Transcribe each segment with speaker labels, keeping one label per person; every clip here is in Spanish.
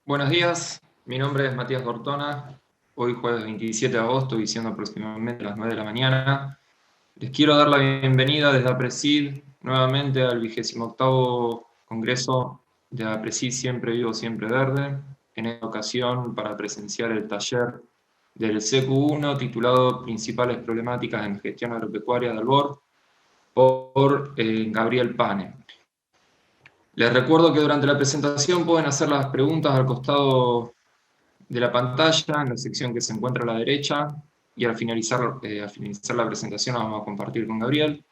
Speaker 1: Buenos días, mi nombre es Matías Gortona. Hoy jueves 27 de agosto y siendo aproximadamente las 9 de la mañana, les quiero dar la bienvenida desde APRESID nuevamente al 28º Congreso de APRESID Siempre Vivo, Siempre Verde, en esta ocasión para presenciar el taller del CQ1 titulado Principales Problemáticas en Gestión Agropecuaria de Albor por Gabriel Pane. Les recuerdo que durante la presentación pueden hacer las preguntas al costado de la pantalla, en la sección que se encuentra a la derecha, y al finalizar la presentación la vamos a compartir con Gabriel.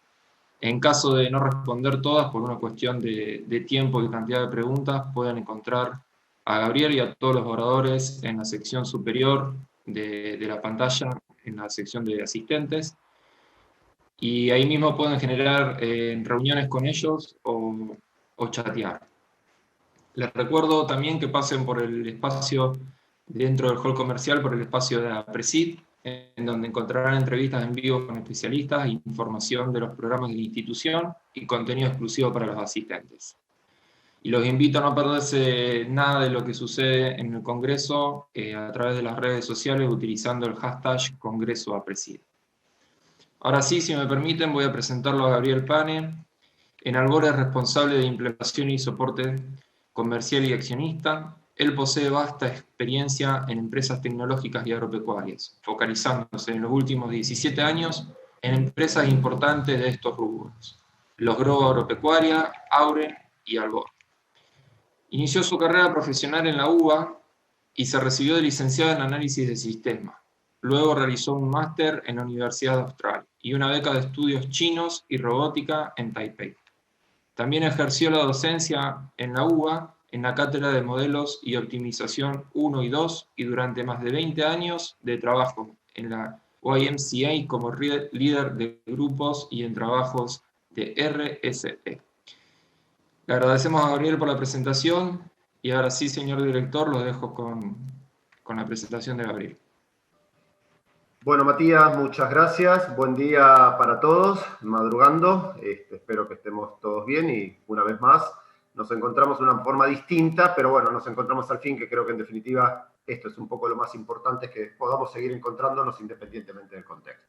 Speaker 1: En caso de no responder todas por una cuestión de tiempo y cantidad de preguntas, pueden encontrar a Gabriel y a todos los oradores en la sección superior de la pantalla, en la sección de asistentes, y ahí mismo pueden generar reuniones con ellos o chatear. Les recuerdo también que pasen por el espacio dentro del hall comercial, por el espacio de APRESID, en donde encontrarán entrevistas en vivo con especialistas, información de los programas de la institución y contenido exclusivo para los asistentes. Y los invito a no perderse nada de lo que sucede en el Congreso a través de las redes sociales utilizando el hashtag CongresoAPRESID. Ahora sí, si me permiten, voy a presentarlo a Gabriel Pane. En Albor es responsable de implementación y soporte comercial y accionista. Él posee vasta experiencia en empresas tecnológicas y agropecuarias, focalizándose en los últimos 17 años en empresas importantes de estos rubros: Logró Agropecuaria, Auren y Albor. Inició su carrera profesional en la UBA y se recibió de licenciado en análisis de sistemas. Luego realizó un máster en la Universidad Austral y una beca de estudios chinos y robótica en Taipei. También ejerció la docencia en la UBA, en la cátedra de Modelos y Optimización 1 y 2, y durante más de 20 años de trabajo en la YMCA como líder de grupos y en trabajos de RSE. Le agradecemos a Gabriel por la presentación, y ahora sí, señor director, lo dejo con la presentación de Gabriel.
Speaker 2: Bueno, Matías, muchas gracias. Buen día para todos, madrugando. Espero que estemos todos bien y una vez más nos encontramos de una forma distinta, pero bueno, nos encontramos al fin, que creo que en definitiva esto es un poco lo más importante, que podamos seguir encontrándonos independientemente del contexto.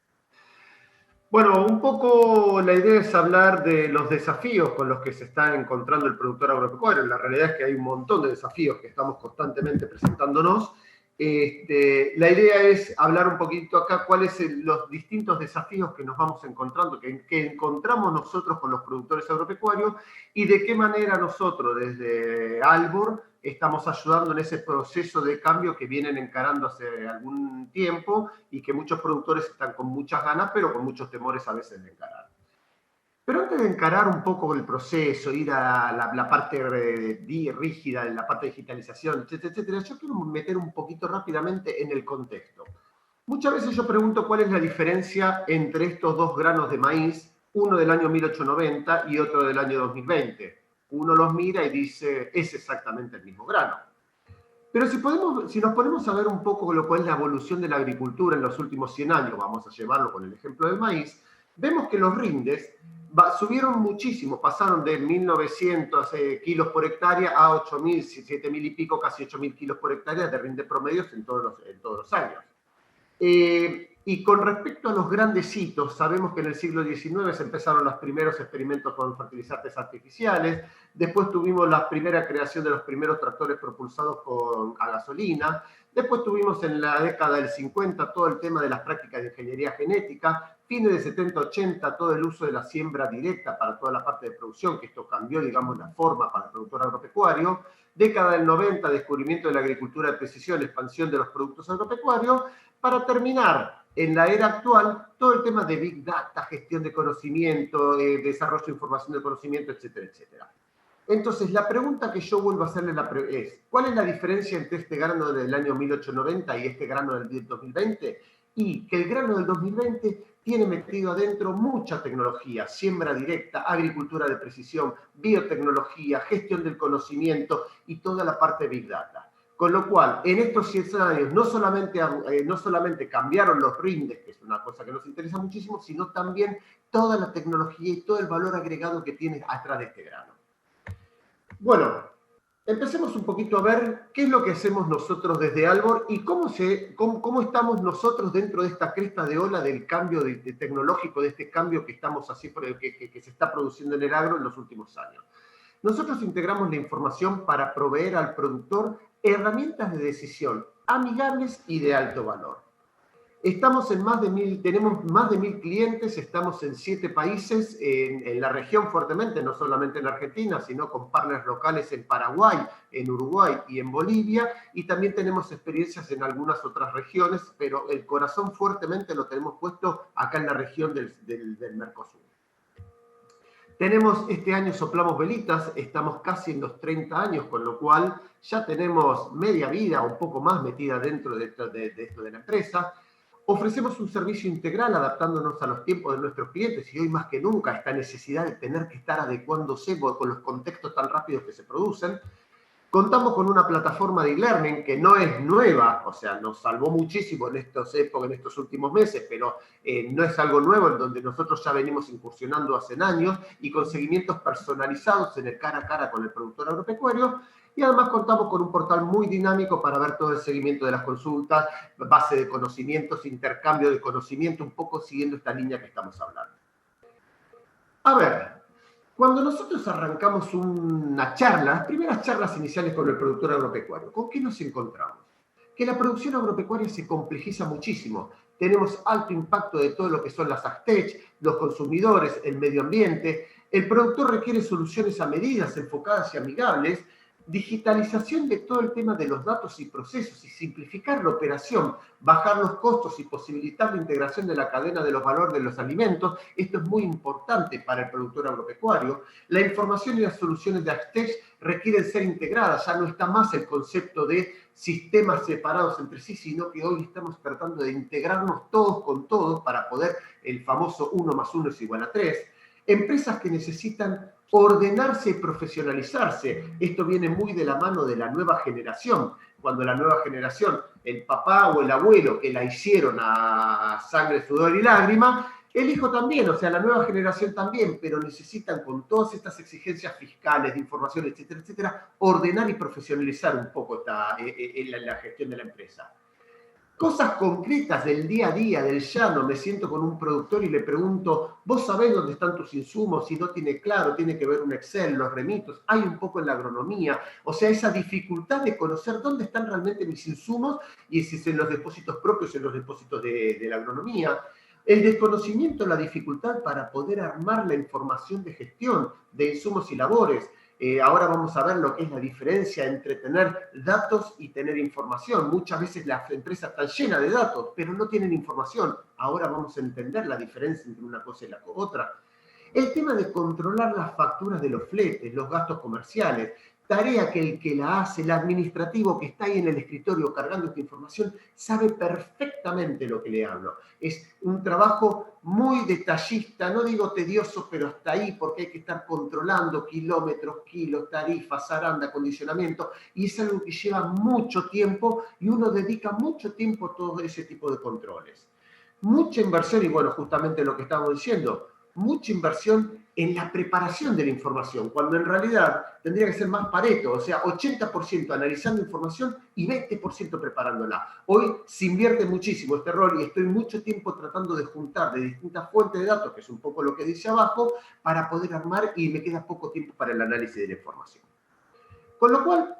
Speaker 2: Bueno, un poco la idea es hablar de los desafíos con los que se está encontrando el productor agropecuario. La realidad es que hay un montón de desafíos que estamos constantemente presentándonos. La idea es hablar un poquito acá cuáles son los distintos desafíos que nos vamos encontrando, que encontramos nosotros con los productores agropecuarios, y de qué manera nosotros desde Albor estamos ayudando en ese proceso de cambio que vienen encarando hace algún tiempo y que muchos productores están con muchas ganas, pero con muchos temores a veces de encarar. Pero antes de encarar un poco el proceso, ir a la parte rígida, la parte de digitalización, etcétera, etcétera, yo quiero meter un poquito rápidamente en el contexto. Muchas veces yo pregunto cuál es la diferencia entre estos dos granos de maíz, uno del año 1890 y otro del año 2020. Uno los mira y dice, es exactamente el mismo grano. Pero si nos ponemos a ver un poco lo cual es la evolución de la agricultura en los últimos 100 años, vamos a llevarlo con el ejemplo del maíz, vemos que los rindes subieron muchísimo, pasaron de 1.900 kilos por hectárea a 8.000, 7.000 y pico, casi 8.000 kilos por hectárea de rinde promedios en todos los años. Y con respecto a los grandes hitos, sabemos que en el siglo XIX se empezaron los primeros experimentos con fertilizantes artificiales, después tuvimos la primera creación de los primeros tractores propulsados a gasolina, después tuvimos en la década del 50 todo el tema de las prácticas de ingeniería genética, fines de 70-80 todo el uso de la siembra directa para toda la parte de producción, que esto cambió, digamos, la forma para el productor agropecuario, década del 90, descubrimiento de la agricultura de precisión, expansión de los productos agropecuarios, para terminar en la era actual todo el tema de Big Data, gestión de conocimiento, desarrollo de información de conocimiento, etcétera, etcétera. Entonces, la pregunta que yo vuelvo a hacerle es, ¿cuál es la diferencia entre este grano del año 1890 y este grano del 2020? Y que el grano del 2020 tiene metido adentro mucha tecnología, siembra directa, agricultura de precisión, biotecnología, gestión del conocimiento y toda la parte de Big Data. Con lo cual, en estos 100 años no solamente cambiaron los rindes, que es una cosa que nos interesa muchísimo, sino también toda la tecnología y todo el valor agregado que tiene atrás de este grano. Bueno, empecemos un poquito a ver qué es lo que hacemos nosotros desde Albor y cómo estamos nosotros dentro de esta cresta de ola del cambio tecnológico, de este cambio que estamos así, que se está produciendo en el agro en los últimos años. Nosotros integramos la información para proveer al productor herramientas de decisión amigables y de alto valor. Estamos en tenemos más de 1000 clientes, estamos en 7 países, en la región fuertemente, no solamente en Argentina, sino con partners locales en Paraguay, en Uruguay y en Bolivia, y también tenemos experiencias en algunas otras regiones, pero el corazón fuertemente lo tenemos puesto acá en la región del Mercosur. Este año soplamos velitas, estamos casi en los 30 años, con lo cual ya tenemos media vida, un poco más metida dentro de esto de la empresa. Ofrecemos un servicio integral adaptándonos a los tiempos de nuestros clientes y hoy más que nunca esta necesidad de tener que estar adecuándose con los contextos tan rápidos que se producen. Contamos con una plataforma de e-learning que no es nueva, o sea, nos salvó muchísimo en estos últimos meses, pero no es algo nuevo, en donde nosotros ya venimos incursionando hace años y con seguimientos personalizados en el cara a cara con el productor agropecuario. Y además contamos con un portal muy dinámico para ver todo el seguimiento de las consultas, base de conocimientos, intercambio de conocimiento, un poco siguiendo esta línea que estamos hablando. A ver, cuando nosotros arrancamos una charla, las primeras charlas iniciales con el productor agropecuario, ¿con qué nos encontramos? Que la producción agropecuaria se complejiza muchísimo. Tenemos alto impacto de todo lo que son las AgTech, los consumidores, el medio ambiente. El productor requiere soluciones a medidas, enfocadas y amigables, digitalización de todo el tema de los datos y procesos y simplificar la operación, bajar los costos y posibilitar la integración de la cadena de los valores de los alimentos. Esto es muy importante para el productor agropecuario. La información y las soluciones de AgTech requieren ser integradas. Ya no está más el concepto de sistemas separados entre sí, sino que hoy estamos tratando de integrarnos todos con todos para poder el famoso 1 más 1 es igual a 3. Empresas que necesitan ordenarse y profesionalizarse. Esto viene muy de la mano de la nueva generación. Cuando la nueva generación, el papá o el abuelo que la hicieron a sangre, sudor y lágrima, el hijo también, o sea, la nueva generación también, pero necesitan con todas estas exigencias fiscales, de información, etcétera, etcétera, ordenar y profesionalizar un poco la gestión de la empresa. Cosas concretas del día a día, del llano. Me siento con un productor y le pregunto, ¿vos sabés dónde están tus insumos? Si no tiene claro, tiene que ver un Excel, los remitos. Hay un poco en la agronomía. O sea, esa dificultad de conocer dónde están realmente mis insumos y si es en los depósitos propios, en los depósitos de la agronomía. El desconocimiento, la dificultad para poder armar la información de gestión de insumos y labores. Ahora vamos a ver lo que es la diferencia entre tener datos y tener información. Muchas veces las empresas están llenas de datos, pero no tienen información. Ahora vamos a entender la diferencia entre una cosa y la otra. El tema de controlar las facturas de los fletes, los gastos comerciales, tarea que el que la hace, el administrativo que está ahí en el escritorio cargando esta información, sabe perfectamente lo que le hablo. Es un trabajo muy detallista, no digo tedioso, pero hasta ahí, porque hay que estar controlando kilómetros, kilos, tarifas, zaranda, acondicionamiento, y es algo que lleva mucho tiempo y uno dedica mucho tiempo a todo ese tipo de controles. Mucha inversión, y bueno, justamente lo que estamos diciendo, mucha inversión en la preparación de la información, cuando en realidad tendría que ser más Pareto, o sea, 80% analizando información y 20% preparándola. Hoy se invierte muchísimo este rol y estoy mucho tiempo tratando de juntar de distintas fuentes de datos, que es un poco lo que dice abajo, para poder armar y me queda poco tiempo para el análisis de la información. Con lo cual,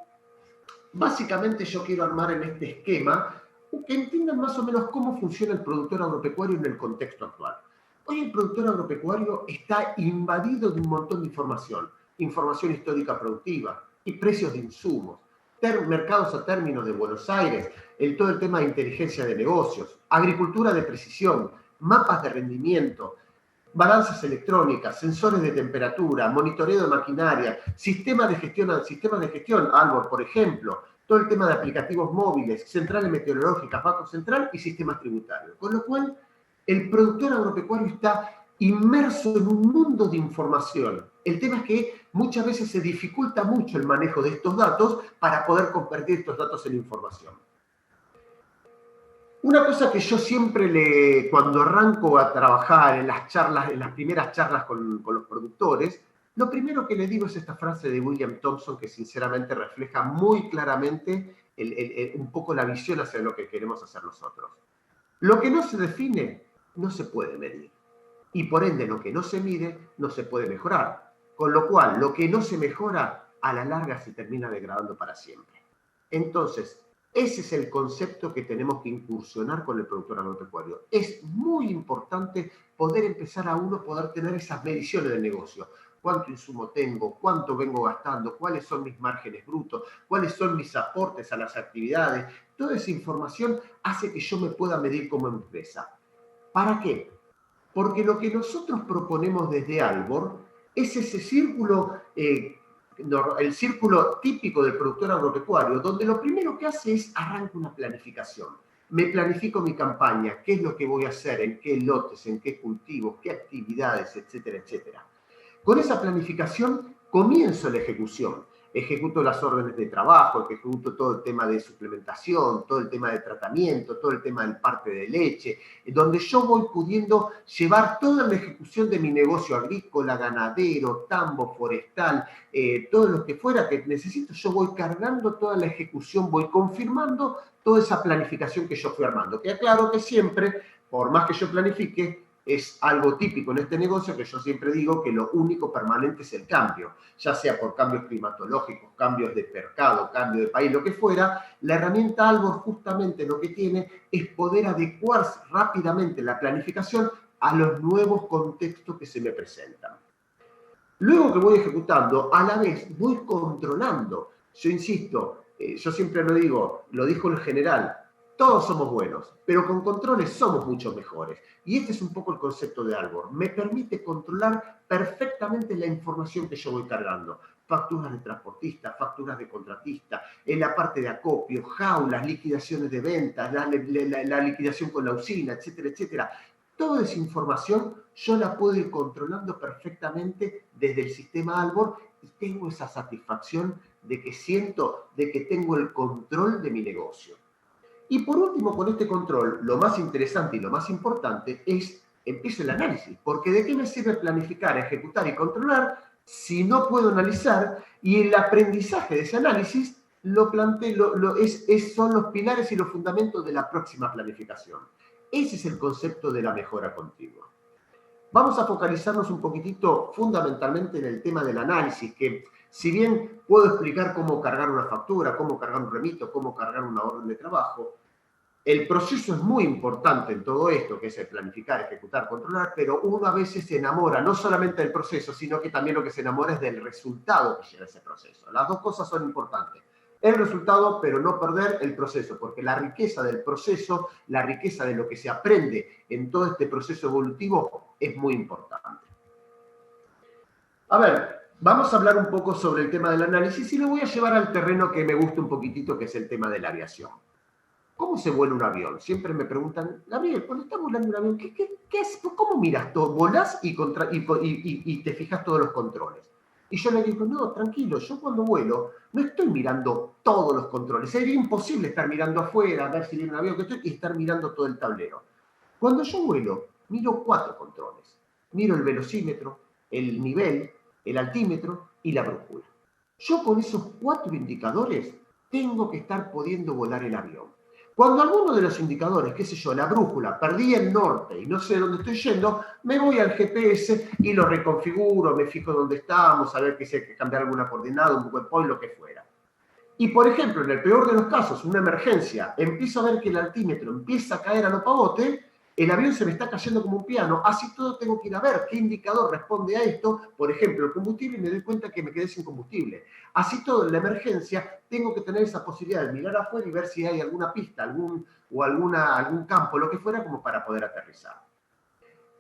Speaker 2: básicamente yo quiero armar en este esquema que entiendan más o menos cómo funciona el productor agropecuario en el contexto actual. Hoy el productor agropecuario está invadido de un montón de información histórica productiva y precios de insumos, mercados a términos de Buenos Aires, todo el tema de inteligencia de negocios, agricultura de precisión, mapas de rendimiento, balanzas electrónicas, sensores de temperatura, monitoreo de maquinaria, sistemas de gestión, Albor, por ejemplo, todo el tema de aplicativos móviles, centrales meteorológicas, Banco Central y sistemas tributarios. Con lo cual, el productor agropecuario está inmerso en un mundo de información. El tema es que muchas veces se dificulta mucho el manejo de estos datos para poder convertir estos datos en información. Una cosa que yo siempre cuando arranco a trabajar en las primeras charlas con los productores, Lo primero que le digo es esta frase de William Thompson que sinceramente refleja muy claramente un poco la visión hacia lo que queremos hacer nosotros. Lo que no se define no se puede medir y por ende lo que no se mide no se puede mejorar. Con lo cual, lo que no se mejora a la larga se termina degradando para siempre. Entonces, ese es el concepto que tenemos que incursionar con el productor agropecuario. Es muy importante poder empezar a poder tener esas mediciones del negocio. ¿Cuánto insumo tengo? ¿Cuánto vengo gastando? ¿Cuáles son mis márgenes brutos? ¿Cuáles son mis aportes a las actividades? Toda esa información hace que yo me pueda medir como empresa. ¿Para qué? Porque lo que nosotros proponemos desde Albor es ese círculo, el círculo típico del productor agropecuario, donde lo primero que hace es arrancar una planificación. Me planifico mi campaña, qué es lo que voy a hacer, en qué lotes, en qué cultivos, qué actividades, etcétera, etcétera. Con esa planificación comienzo la ejecución. Ejecuto las órdenes de trabajo, ejecuto todo el tema de suplementación, todo el tema de tratamiento, todo el tema del parte de leche, donde yo voy pudiendo llevar toda la ejecución de mi negocio agrícola, ganadero, tambo, forestal, todo lo que fuera que necesito, yo voy cargando toda la ejecución, voy confirmando toda esa planificación que yo fui armando. Queda claro que siempre, por más que yo planifique, es algo típico en este negocio que yo siempre digo que lo único permanente es el cambio, ya sea por cambios climatológicos, cambios de mercado, cambio de país, lo que fuera. La herramienta Albor justamente lo que tiene es poder adecuar rápidamente la planificación a los nuevos contextos que se me presentan. Luego que voy ejecutando, a la vez voy controlando. Yo insisto, yo siempre lo digo, lo dijo el general, todos somos buenos, pero con controles somos mucho mejores. Y este es un poco el concepto de Albor. Me permite controlar perfectamente la información que yo voy cargando. Facturas de transportista, facturas de contratista, en la parte de acopio, jaulas, liquidaciones de ventas, la liquidación con la usina, etcétera, etcétera. Toda esa información yo la puedo ir controlando perfectamente desde el sistema Albor y tengo esa satisfacción de que siento de que tengo el control de mi negocio. Y por último, con este control, lo más interesante y lo más importante es, empiezo el análisis, porque ¿de qué me sirve planificar, ejecutar y controlar si no puedo analizar? Y el aprendizaje de ese análisis son los pilares y los fundamentos de la próxima planificación. Ese es el concepto de la mejora continua. Vamos a focalizarnos un poquitito fundamentalmente en el tema del análisis, que si bien puedo explicar cómo cargar una factura, cómo cargar un remito, cómo cargar una orden de trabajo, el proceso es muy importante en todo esto, que es el planificar, ejecutar, controlar, pero uno a veces se enamora no solamente del proceso, sino que también lo que se enamora es del resultado que lleva ese proceso. Las dos cosas son importantes. El resultado, pero no perder el proceso, porque la riqueza del proceso, la riqueza de lo que se aprende en todo este proceso evolutivo es muy importante. A ver, vamos a hablar un poco sobre el tema del análisis y lo voy a llevar al terreno que me gusta un poquitito, que es el tema de la aviación. ¿Cómo se vuela un avión? Siempre me preguntan, Gabriel, cuando estás volando un avión, ¿qué es? ¿Cómo miras todo? ¿Volás y te fijas todos los controles? Y yo le digo, no, tranquilo, yo cuando vuelo no estoy mirando todos los controles. Sería imposible estar mirando afuera, a ver si viene un avión, y estar mirando todo el tablero. Cuando yo vuelo, miro 4 controles. Miro el velocímetro, el nivel, el altímetro y la brújula. Yo con esos 4 indicadores tengo que estar pudiendo volar el avión. Cuando alguno de los indicadores, qué sé yo, la brújula, perdí el norte y no sé dónde estoy yendo, me voy al GPS y lo reconfiguro, me fijo dónde estamos, a ver que si hay que cambiar alguna coordenada, un waypoint, lo que fuera. Y por ejemplo, en el peor de los casos, una emergencia, empiezo a ver que el altímetro empieza a caer a lo pavote, el avión se me está cayendo como un piano, así todo tengo que ir a ver qué indicador responde a esto, por ejemplo, el combustible, y me doy cuenta que me quedé sin combustible. Así todo, en la emergencia, tengo que tener esa posibilidad de mirar afuera y ver si hay alguna pista, algún campo, lo que fuera, como para poder aterrizar.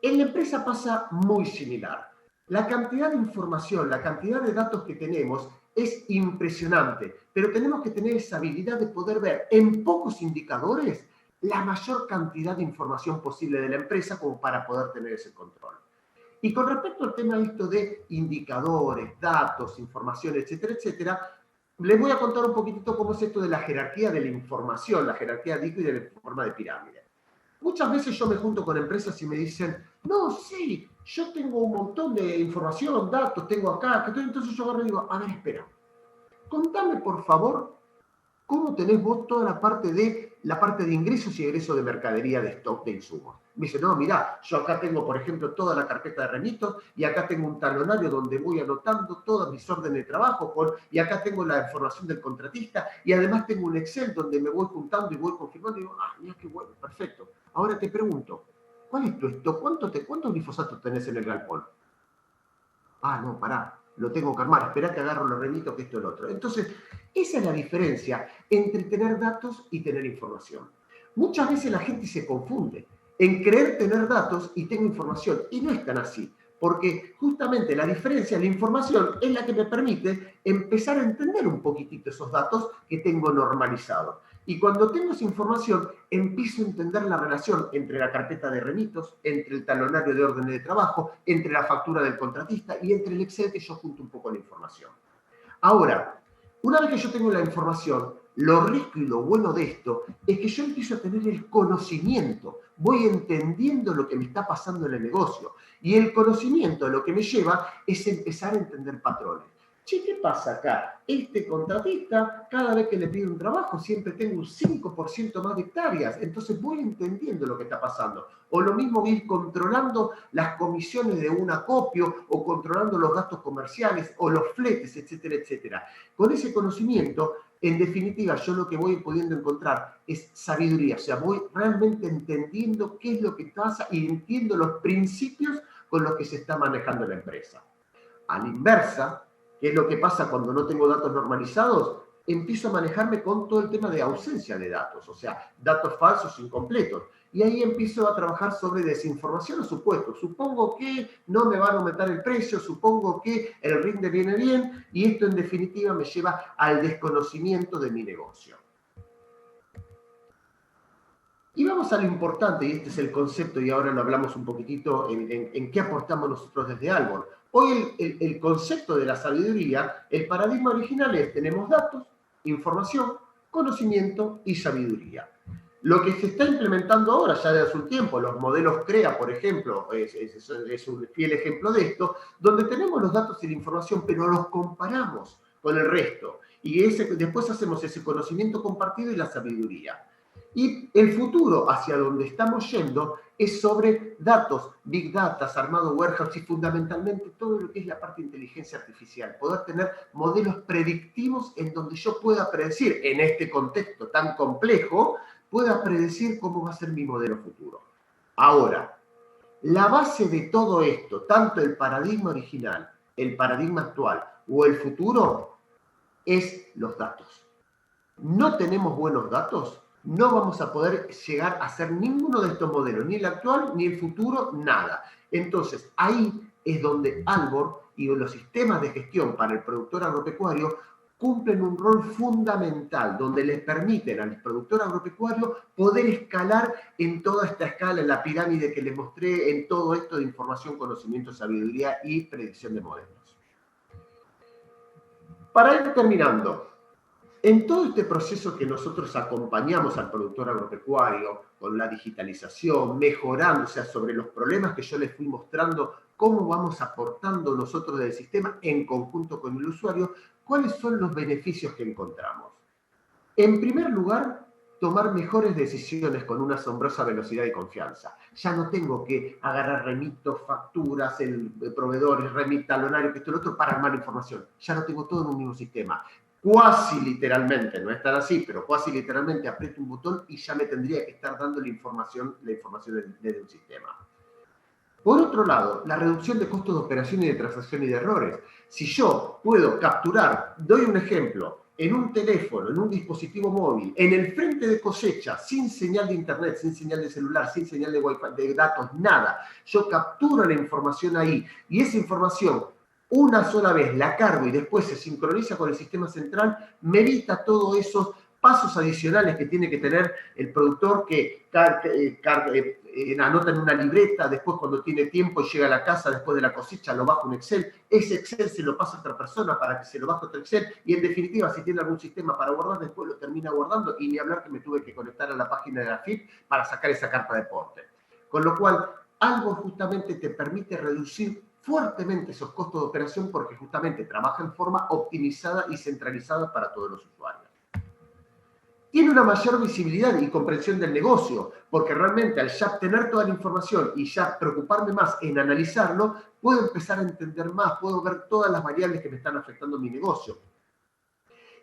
Speaker 2: En la empresa pasa muy similar. La cantidad de información, la cantidad de datos que tenemos es impresionante, pero tenemos que tener esa habilidad de poder ver en pocos indicadores la mayor cantidad de información posible de la empresa como para poder tener ese control. Y con respecto al tema de indicadores, datos, información, etcétera, etcétera, les voy a contar un poquitito cómo es esto de la jerarquía de la información, la jerarquía líquida de la forma de pirámide. Muchas veces yo me junto con empresas y me dicen, no, sí, yo tengo un montón de información, datos, tengo acá, entonces yo agarro y digo, a ver, espera, contame por favor cómo tenés vos toda la parte de ingresos y egresos de mercadería de stock de insumos. Me dice, no, mirá, yo acá tengo, por ejemplo, toda la carpeta de remitos y acá tengo un talonario donde voy anotando todas mis órdenes de trabajo y acá tengo la información del contratista y además tengo un Excel donde me voy juntando y voy confirmando y digo, ah, mira qué bueno, perfecto. Ahora te pregunto, ¿cuál es tu stock? ¿Cuántos glifosatos tenés en el galpón? Ah, no, pará, lo tengo que armar, esperá que agarro los remitos, que esto y lo otro. Entonces, esa es la diferencia entre tener datos y tener información. Muchas veces la gente se confunde en creer tener datos y tengo información, y no es tan así, porque justamente la diferencia, la información, es la que me permite empezar a entender un poquitito esos datos que tengo normalizados. Y cuando tengo esa información, empiezo a entender la relación entre la carpeta de remitos, entre el talonario de órdenes de trabajo, entre la factura del contratista y entre el Excel que yo junto un poco la información. Ahora, una vez que yo tengo la información, lo rico y lo bueno de esto es que yo empiezo a tener el conocimiento, voy entendiendo lo que me está pasando en el negocio. Y el conocimiento lo que me lleva es empezar a entender patrones. Che, ¿qué pasa acá? Este contratista, cada vez que le pido un trabajo, siempre tengo un 5% más de hectáreas. Entonces voy entendiendo lo que está pasando. O lo mismo voy a ir controlando las comisiones de un acopio, o controlando los gastos comerciales, o los fletes, etcétera, etcétera. Con ese conocimiento, en definitiva, yo lo que voy pudiendo encontrar es sabiduría. O sea, voy realmente entendiendo qué es lo que pasa y entiendo los principios con los que se está manejando la empresa. A la inversa, ¿qué es lo que pasa cuando no tengo datos normalizados? Empiezo a manejarme con todo el tema de ausencia de datos, o sea, datos falsos, incompletos. Y ahí empiezo a trabajar sobre desinformación o supuestos. Supongo que no me van a aumentar el precio, supongo que el rinde viene bien, y esto en definitiva me lleva al desconocimiento de mi negocio. Y vamos a lo importante, y este es el concepto, y ahora lo hablamos un poquitito en qué aportamos nosotros desde Albor. Hoy el concepto de la sabiduría, el paradigma original es, tenemos datos, información, conocimiento y sabiduría. Lo que se está implementando ahora, ya de hace un tiempo, los modelos CREA, por ejemplo, es un fiel ejemplo de esto, donde tenemos los datos y la información, pero los comparamos con el resto. Y después hacemos ese conocimiento compartido y la sabiduría. Y el futuro hacia donde estamos yendo es sobre datos, big data, armado warehouse y fundamentalmente todo lo que es la parte de inteligencia artificial. Poder tener modelos predictivos en donde yo pueda predecir, en este contexto tan complejo, pueda predecir cómo va a ser mi modelo futuro. Ahora, la base de todo esto, tanto el paradigma original, el paradigma actual o el futuro, es los datos. No tenemos buenos datos, no vamos a poder llegar a hacer ninguno de estos modelos, ni el actual, ni el futuro, nada. Entonces, ahí es donde Albor y los sistemas de gestión para el productor agropecuario cumplen un rol fundamental, donde les permiten al productor agropecuario poder escalar en toda esta escala, en la pirámide que les mostré, en todo esto de información, conocimiento, sabiduría y predicción de modelos. Para ir terminando, en todo este proceso que nosotros acompañamos al productor agropecuario con la digitalización, mejorando, o sea, sobre los problemas que yo les fui mostrando, cómo vamos aportando nosotros del sistema en conjunto con el usuario, ¿cuáles son los beneficios que encontramos? En primer lugar, tomar mejores decisiones con una asombrosa velocidad y confianza. Ya no tengo que agarrar remitos, facturas, proveedores, talonario, esto y lo otro para armar información. Ya lo tengo todo en un mismo sistema. Cuasi literalmente, no es tan así, pero cuasi literalmente aprieto un botón y ya me tendría que estar dando la información desde un sistema. Por otro lado, la reducción de costos de operación y de transacción y de errores. Si yo puedo capturar, doy un ejemplo, en un teléfono, en un dispositivo móvil, en el frente de cosecha, sin señal de internet, sin señal de celular, sin señal de wifi, de datos, nada, yo capturo la información ahí y esa información una sola vez la cargo y después se sincroniza con el sistema central, me evita todos esos pasos adicionales que tiene que tener el productor que anota en una libreta, después cuando tiene tiempo y llega a la casa después de la cosecha lo baja un Excel, ese Excel se lo pasa a otra persona para que se lo baje otro Excel, y en definitiva si tiene algún sistema para guardar después lo termina guardando, y ni hablar que me tuve que conectar a la página de la FIP para sacar esa carta de porte. Con lo cual, algo justamente te permite reducir fuertemente esos costos de operación porque justamente trabaja en forma optimizada y centralizada para todos los usuarios. Tiene una mayor visibilidad y comprensión del negocio, porque realmente al ya tener toda la información y ya preocuparme más en analizarlo, puedo empezar a entender más, puedo ver todas las variables que me están afectando mi negocio.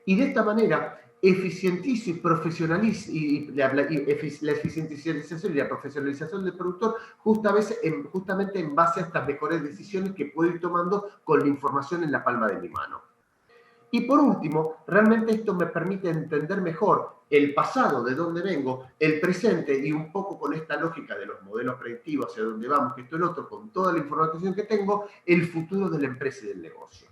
Speaker 2: Y de esta manera eficientizo y profesionalizo la eficientización y la profesionalización del productor justamente en base a estas mejores decisiones que puedo ir tomando con la información en la palma de mi mano. Y por último, realmente esto me permite entender mejor el pasado, de dónde vengo, el presente, y un poco con esta lógica de los modelos predictivos, hacia dónde vamos, que esto y lo otro, con toda la información que tengo, el futuro de la empresa y del negocio.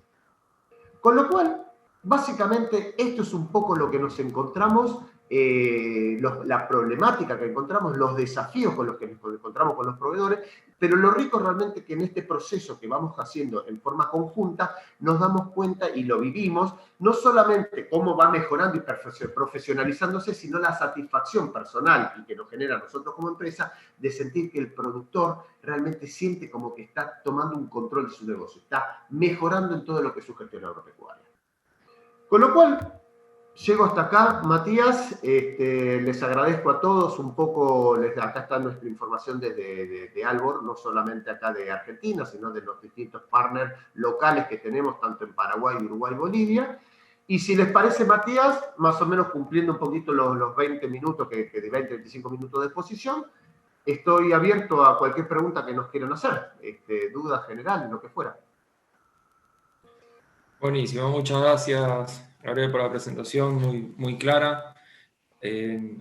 Speaker 2: Con lo cual, básicamente, esto es un poco lo que nos encontramos, la problemática que encontramos, los desafíos con los que nos encontramos con los proveedores, pero lo rico realmente que en este proceso que vamos haciendo en forma conjunta, nos damos cuenta y lo vivimos, no solamente cómo va mejorando y profesionalizándose, sino la satisfacción personal y que nos genera a nosotros como empresa de sentir que el productor realmente siente como que está tomando un control de su negocio, está mejorando en todo lo que es su gestión agropecuaria. Con lo cual, llego hasta acá, Matías, les agradezco a todos un poco, acá está nuestra información de Albor, no solamente acá de Argentina, sino de los distintos partners locales que tenemos, tanto en Paraguay, Uruguay, Bolivia. Y si les parece, Matías, más o menos cumpliendo un poquito los 20 minutos, de 20-25 minutos de exposición, estoy abierto a cualquier pregunta que nos quieran hacer, dudas generales, lo que fuera.
Speaker 1: Buenísimo, muchas gracias, Gabriel, por la presentación, muy clara.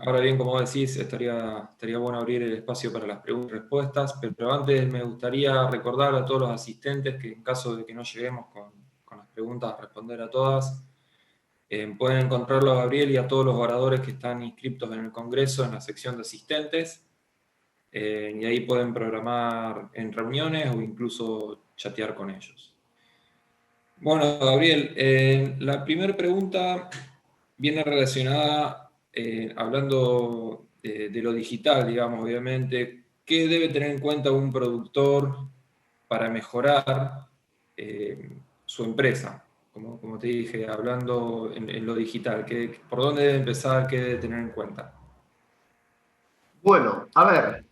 Speaker 1: Ahora bien, como decís, estaría bueno abrir el espacio para las preguntas y respuestas, pero antes me gustaría recordar a todos los asistentes que en caso de que no lleguemos con las preguntas a responder a todas, pueden encontrarlo a Gabriel y a todos los oradores que están inscritos en el Congreso en la sección de asistentes, y ahí pueden programar en reuniones o incluso chatear con ellos. Bueno, Gabriel, la primera pregunta viene relacionada, hablando de lo digital, digamos, obviamente. ¿Qué debe tener en cuenta un productor para mejorar su empresa? Como te dije, hablando en lo digital, ¿por dónde debe empezar? ¿Qué debe tener en cuenta?
Speaker 2: Bueno, a ver,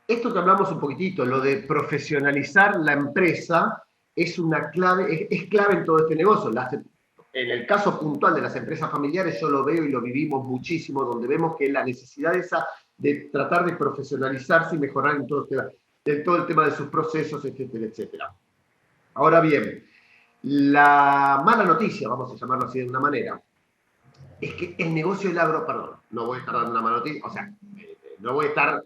Speaker 2: esto que hablamos un poquitito, lo de profesionalizar la empresa, es una clave, es clave en todo este negocio. En el caso puntual de las empresas familiares, yo lo veo y lo vivimos muchísimo, donde vemos que la necesidad esa de tratar de profesionalizarse y mejorar en todo el tema de sus procesos, etcétera, etcétera. Ahora bien, la mala noticia, vamos a llamarlo así de una manera, es que el negocio del agro, perdón, no voy a estar dando una mala noticia, o sea, no voy a estar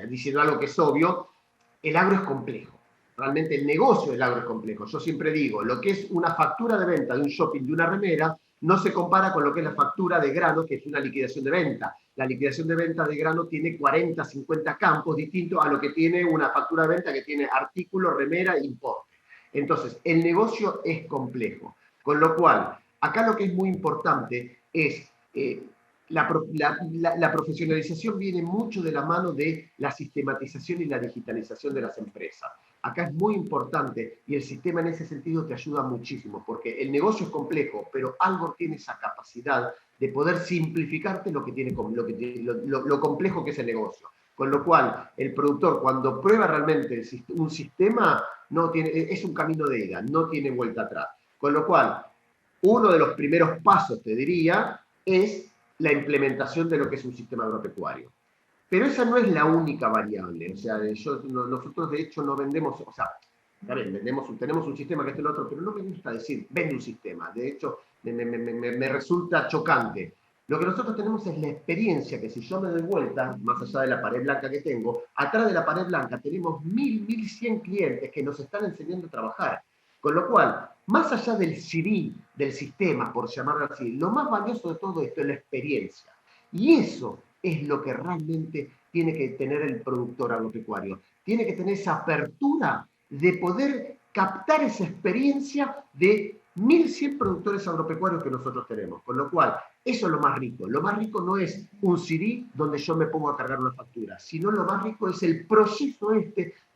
Speaker 2: diciendo algo que es obvio, el agro es complejo. Realmente el negocio del agro es complejo. Yo siempre digo, lo que es una factura de venta de un shopping de una remera no se compara con lo que es la factura de grano, que es una liquidación de venta. La liquidación de venta de grano tiene 40, 50 campos distintos a lo que tiene una factura de venta que tiene artículo, remera e importe. Entonces, el negocio es complejo. Con lo cual, acá lo que es muy importante es la profesionalización viene mucho de la mano de la sistematización y la digitalización de las empresas. Acá es muy importante y el sistema en ese sentido te ayuda muchísimo porque el negocio es complejo, pero Albor tiene esa capacidad de poder simplificarte lo complejo que es el negocio. Con lo cual, el productor cuando prueba realmente un sistema es un camino de ida, no tiene vuelta atrás. Con lo cual, uno de los primeros pasos, te diría, es la implementación de lo que es un sistema agropecuario. Pero esa no es la única variable. O sea, nosotros de hecho no vendemos, o sea, tenemos un sistema que es el otro, pero no me gusta decir, vende un sistema. De hecho, me resulta chocante. Lo que nosotros tenemos es la experiencia que si yo me doy vuelta, más allá de la pared blanca que tengo, atrás de la pared blanca tenemos 1.100 clientes que nos están enseñando a trabajar. Con lo cual, más allá del CV, del sistema, por llamarlo así, lo más valioso de todo esto es la experiencia. Y eso es lo que realmente tiene que tener el productor agropecuario. Tiene que tener esa apertura de poder captar esa experiencia de 1.100 productores agropecuarios que nosotros tenemos. Con lo cual, eso es lo más rico. Lo más rico no es un CD donde yo me pongo a cargar una factura, sino lo más rico es el proceso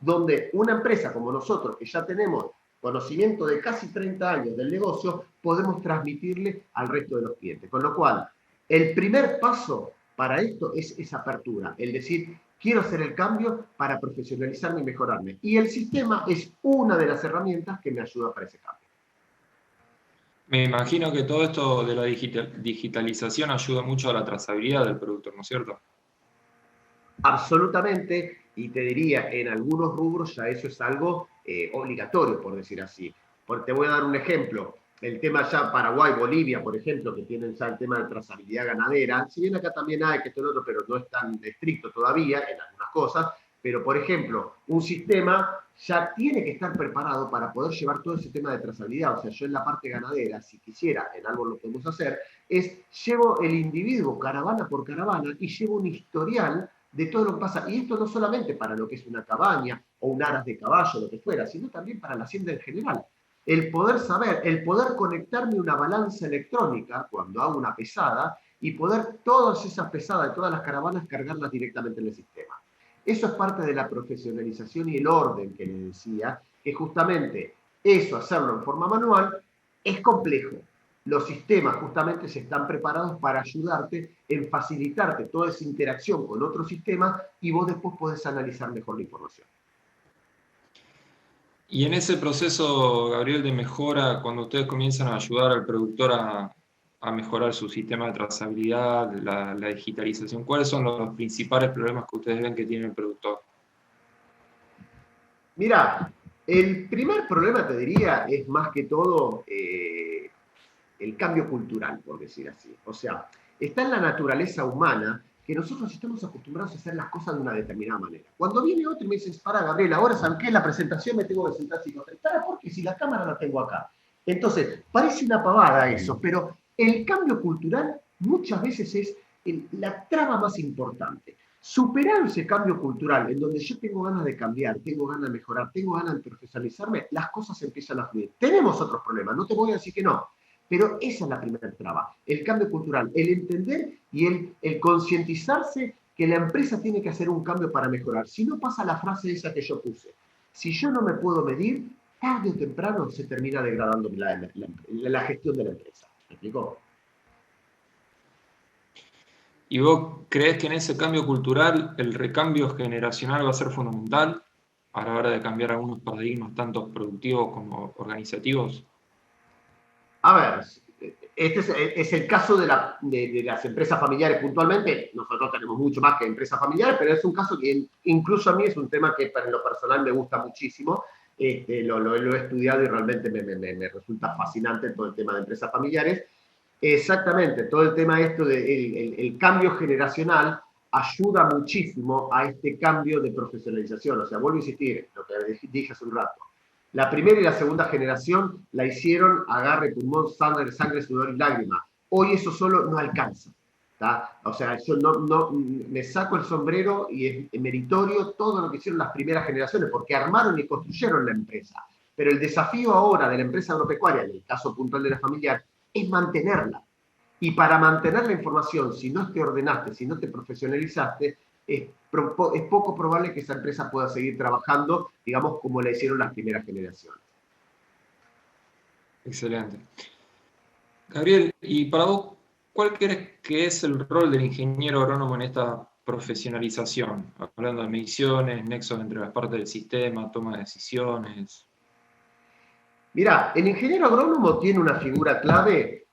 Speaker 2: donde una empresa como nosotros, que ya tenemos conocimiento de casi 30 años del negocio, podemos transmitirle al resto de los clientes. Con lo cual, el primer paso para esto es esa apertura, el decir, quiero hacer el cambio para profesionalizarme y mejorarme. Y el sistema es una de las herramientas que me ayuda para ese cambio.
Speaker 1: Me imagino que todo esto de la digitalización ayuda mucho a la trazabilidad del productor, ¿no es cierto?
Speaker 2: Absolutamente, y te diría, en algunos rubros ya eso es algo obligatorio, por decir así. Te voy a dar un ejemplo. El tema ya Paraguay, Bolivia, por ejemplo, que tienen ya el tema de trazabilidad ganadera, si bien acá también hay que esto y otro, pero no es tan estricto todavía en algunas cosas, pero por ejemplo, un sistema ya tiene que estar preparado para poder llevar todo ese tema de trazabilidad. O sea, yo en la parte ganadera, si quisiera, en algo lo podemos hacer, llevo el individuo caravana por caravana y llevo un historial de todo lo que pasa. Y esto no solamente para lo que es una cabaña o un aras de caballo, lo que fuera, sino también para la hacienda en general. El poder saber, el poder conectarme a una balanza electrónica cuando hago una pesada y poder todas esas pesadas de todas las caravanas cargarlas directamente en el sistema. Eso es parte de la profesionalización y el orden que les decía, que justamente eso, hacerlo en forma manual, es complejo. Los sistemas justamente se están preparados para ayudarte en facilitarte toda esa interacción con otros sistemas y vos después podés analizar mejor la información.
Speaker 1: Y en ese proceso, Gabriel, de mejora, cuando ustedes comienzan a ayudar al productor a mejorar su sistema de trazabilidad, la digitalización, ¿cuáles son los principales problemas que ustedes ven que tiene el productor?
Speaker 2: Mira, el primer problema, te diría, es más que todo el cambio cultural, por decir así. O sea, está en la naturaleza humana que nosotros estamos acostumbrados a hacer las cosas de una determinada manera. Cuando viene otro y me dice, para Gabriel, ahora ¿sabes qué? La presentación me tengo que sentar así. ¿Para por qué? Si la cámara la tengo acá. Entonces, parece una pavada eso, pero el cambio cultural muchas veces es la traba más importante. Superar ese cambio cultural en donde yo tengo ganas de cambiar, tengo ganas de mejorar, tengo ganas de profesionalizarme, las cosas empiezan a fluir. Tenemos otros problemas, no te voy a decir que no, pero esa es la primera traba, el cambio cultural, el entender y el concientizarse que la empresa tiene que hacer un cambio para mejorar. Si no pasa la frase esa que yo puse, si yo no me puedo medir, tarde o temprano se termina degradando la gestión de la empresa. ¿Me explico?
Speaker 1: ¿Y vos creés que en ese cambio cultural el recambio generacional va a ser fundamental a la hora de cambiar algunos paradigmas, tanto productivos como organizativos?
Speaker 2: A ver, este es el caso de las empresas familiares puntualmente. Nosotros tenemos mucho más que empresas familiares, pero es un caso que incluso a mí es un tema que en lo personal me gusta muchísimo. Lo he estudiado y realmente me resulta fascinante todo el tema de empresas familiares. Exactamente, todo el tema el cambio generacional ayuda muchísimo a este cambio de profesionalización. O sea, vuelvo a insistir, lo que dije hace un rato. La primera y la segunda generación la hicieron agarre, pulmón, sangre, sudor y lágrima. Hoy eso solo no alcanza. ¿tá? O sea, yo no me saco el sombrero y es meritorio todo lo que hicieron las primeras generaciones, porque armaron y construyeron la empresa. Pero el desafío ahora de la empresa agropecuaria, en el caso puntual de la familiar, es mantenerla. Y para mantener la información, si no te ordenaste, si no te profesionalizaste, es poco probable que esa empresa pueda seguir trabajando, digamos, como la hicieron las primeras generaciones.
Speaker 1: Excelente. Gabriel, ¿y para vos cuál crees que es el rol del ingeniero agrónomo en esta profesionalización? Hablando de mediciones, nexos entre las partes del sistema, toma de decisiones.
Speaker 2: Mirá, el ingeniero agrónomo tiene una figura clave,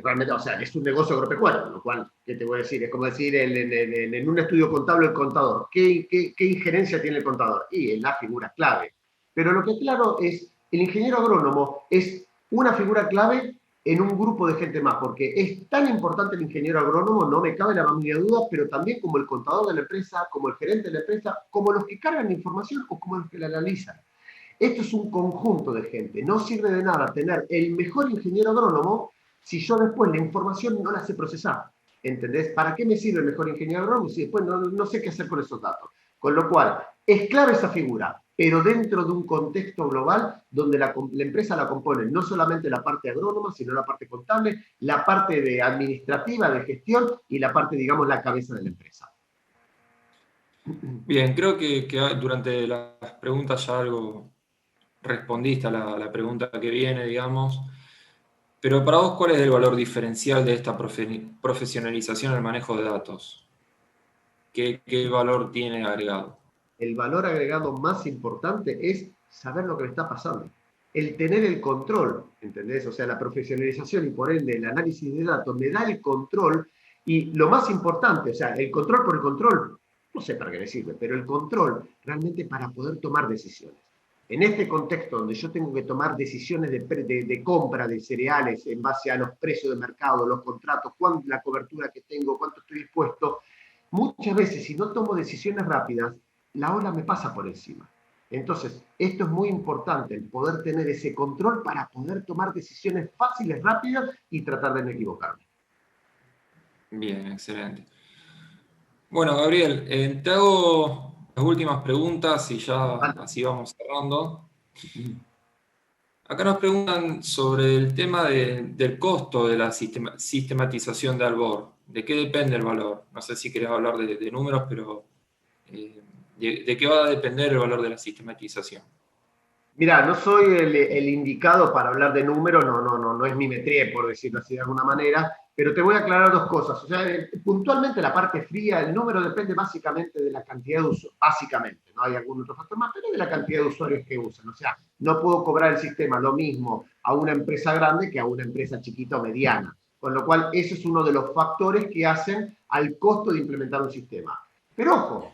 Speaker 2: realmente, o sea, es un negocio agropecuario, lo cual, ¿qué te voy a decir? Es como decir en un estudio contable el contador. ¿Qué injerencia tiene el contador? Y es la figura clave. Pero lo que es claro es, el ingeniero agrónomo es una figura clave en un grupo de gente más, porque es tan importante el ingeniero agrónomo, no me cabe la más mínima duda, pero también como el contador de la empresa, como el gerente de la empresa, como los que cargan la información o como los que la analizan. Esto es un conjunto de gente. No sirve de nada tener el mejor ingeniero agrónomo si yo después la información no la sé procesar. ¿Entendés? ¿Para qué me sirve el mejor ingeniero agrónomo si después no sé qué hacer con esos datos? Con lo cual, es clave esa figura, pero dentro de un contexto global donde la empresa la compone no solamente la parte agrónoma, sino la parte contable, la parte de administrativa, de gestión y la parte, digamos, la cabeza de la empresa.
Speaker 1: Bien, creo que durante las preguntas ya algo respondiste a la pregunta que viene, digamos. Pero para vos, ¿cuál es el valor diferencial de esta profesionalización al manejo de datos? ¿Qué valor tiene agregado?
Speaker 2: El valor agregado más importante es saber lo que le está pasando. El tener el control, ¿entendés? O sea, la profesionalización y por ende el análisis de datos me da el control y lo más importante, o sea, el control por el control, no sé para qué me sirve, pero el control realmente para poder tomar decisiones. En este contexto donde yo tengo que tomar decisiones de compra de cereales en base a los precios de mercado, los contratos, la cobertura que tengo, cuánto estoy dispuesto, muchas veces si no tomo decisiones rápidas, la ola me pasa por encima. Entonces, esto es muy importante, el poder tener ese control para poder tomar decisiones fáciles, rápidas y tratar de no equivocarme.
Speaker 1: Bien, excelente. Bueno, Gabriel, te hago las últimas preguntas y ya así vamos cerrando. Acá nos preguntan sobre el tema del costo de la sistematización de Albor. ¿De qué depende el valor? No sé si querés hablar de números, pero ¿de qué va a depender el valor de la sistematización?
Speaker 2: Mira, no soy el indicado para hablar de números, no es mi métier, por decirlo así de alguna manera, pero te voy a aclarar dos cosas. O sea, puntualmente la parte fría, el número depende básicamente de la cantidad de usuarios, básicamente, no hay algún otro factor más, pero de la cantidad de usuarios que usan. O sea, no puedo cobrar el sistema lo mismo a una empresa grande que a una empresa chiquita o mediana. Con lo cual, ese es uno de los factores que hacen al costo de implementar un sistema. Pero ojo,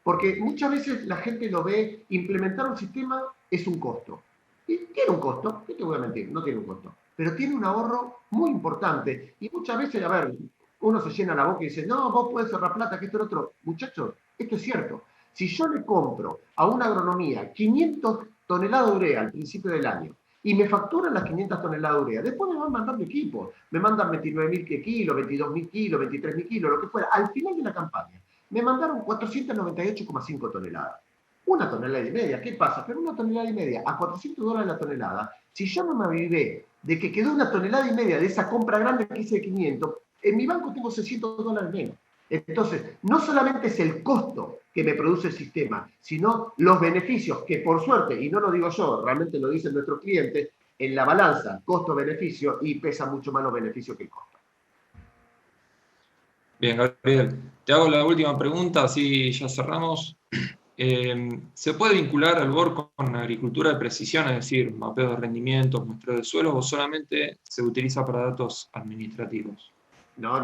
Speaker 2: porque muchas veces la gente lo ve, implementar un sistema es un costo. Y tiene un costo, ¿qué te voy a mentir? No tiene un costo. Pero tiene un ahorro muy importante. Y muchas veces, a ver, uno se llena la boca y dice, no, vos podés ahorrar plata, que esto es lo otro. Muchachos, esto es cierto. Si yo le compro a una agronomía 500 toneladas de urea al principio del año y me facturan las 500 toneladas de urea, después me van mandando equipos. Me mandan 29.000 kilos, 22.000 kilos, 23.000 kilos, lo que fuera. Al final de la campaña, me mandaron 498,5 toneladas. Una tonelada y media, ¿qué pasa? Pero una tonelada y media a $400 la tonelada, si yo no me avivé de que quedó una tonelada y media de esa compra grande que hice de 500, en mi banco tengo $600 menos. Entonces, no solamente es el costo que me produce el sistema, sino los beneficios que por suerte, y no lo digo yo, realmente lo dicen nuestros clientes, en la balanza costo-beneficio y pesa mucho más los beneficios que el costo.
Speaker 1: Bien, Gabriel, te hago la última pregunta, así ya cerramos. ¿Se puede vincular Albor con agricultura de precisión, es decir, mapeo de rendimientos, muestreo de suelos, o solamente se utiliza para datos administrativos?
Speaker 2: No.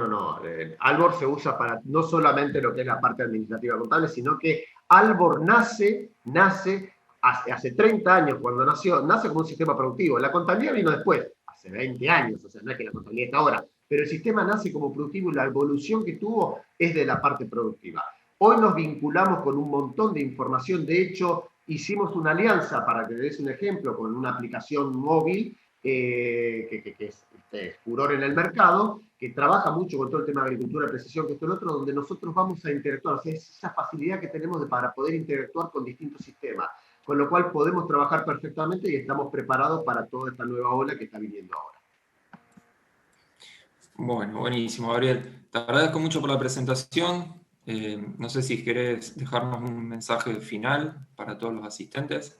Speaker 2: Albor se usa para no solamente lo que es la parte administrativa contable, sino que Albor nace hace 30 años, cuando nace como un sistema productivo. La contabilidad vino después, hace 20 años, o sea, no es que la contabilidad está ahora, pero el sistema nace como productivo y la evolución que tuvo es de la parte productiva. Hoy nos vinculamos con un montón de información, de hecho, hicimos una alianza, para que des un ejemplo, con una aplicación móvil que es furor en el mercado, que trabaja mucho con todo el tema de agricultura de precisión, que esto es lo otro, donde nosotros vamos a interactuar. O sea, es esa facilidad que tenemos para poder interactuar con distintos sistemas, con lo cual podemos trabajar perfectamente y estamos preparados para toda esta nueva ola que está viniendo ahora.
Speaker 1: Bueno, buenísimo, Gabriel. Te agradezco mucho por la presentación. No sé si querés dejarnos un mensaje final para todos los asistentes.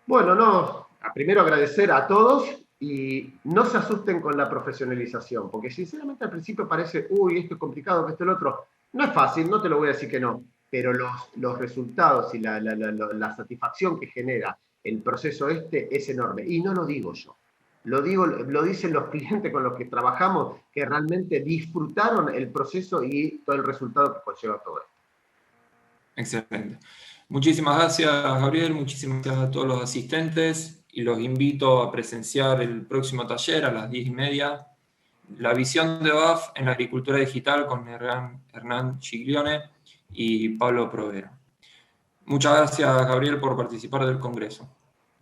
Speaker 2: Bueno, primero agradecer a todos y no se asusten con la profesionalización, porque sinceramente al principio parece, uy, esto es complicado, que esto es lo otro. No es fácil, no te lo voy a decir que no, pero los resultados y la satisfacción que genera el proceso es enorme. Y no lo digo yo, lo dicen los clientes con los que trabajamos, que realmente disfrutaron el proceso y todo el resultado que conlleva todo esto.
Speaker 1: Excelente. Muchísimas gracias, Gabriel. Muchísimas gracias a todos los asistentes y los invito a presenciar el próximo taller a las 10:30. La visión de BAF en la agricultura digital con Hernán Giglione y Pablo Provera. Muchas gracias, Gabriel, por participar del Congreso.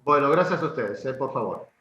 Speaker 2: Bueno, gracias a ustedes, por favor.